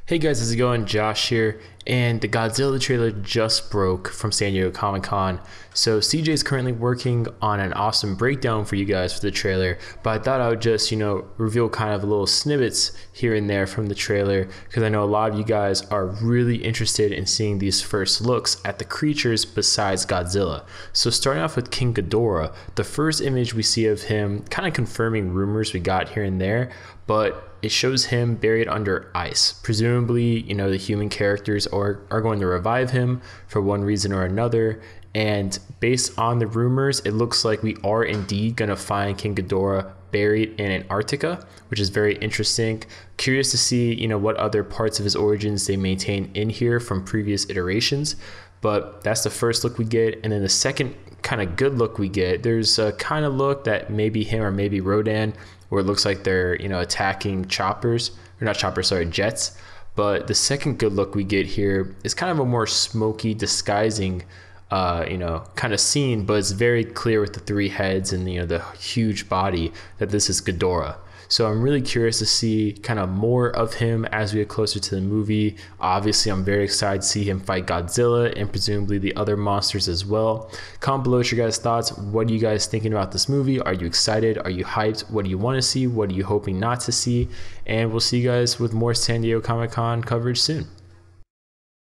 Hey guys, how's it going? Josh here, and the Godzilla trailer just broke from San Diego Comic-Con. So CJ is currently working on an awesome breakdown for you guys for the trailer, but I thought I would just, reveal kind of little snippets here and there from the trailer because I know a lot of you guys are really interested in seeing these first looks at the creatures besides Godzilla. So starting off with King Ghidorah, the first image we see of him kind of confirming rumors we got here and there, but it shows him buried under ice. Presumably, the human characters are going to revive him for one reason or another. And based on the rumors, it looks like we are indeed going to find King Ghidorah buried in Antarctica, which is very interesting. Curious to see, what other parts of his origins they maintain in here from previous iterations. But that's the first look we get. And then the second kind of good look we get, there's a kind of look that maybe him or maybe Rodan, where it looks like they're, attacking jets. But the second good look we get here is kind of a more smoky, disguising, kind of scene, but it's very clear with the three heads and, the huge body that this is Ghidorah. So I'm really curious to see kind of more of him as we get closer to the movie. Obviously, I'm very excited to see him fight Godzilla and presumably the other monsters as well. Comment below your guys' thoughts. What are you guys thinking about this movie? Are you excited? Are you hyped? What do you want to see? What are you hoping not to see? And we'll see you guys with more San Diego Comic-Con coverage soon.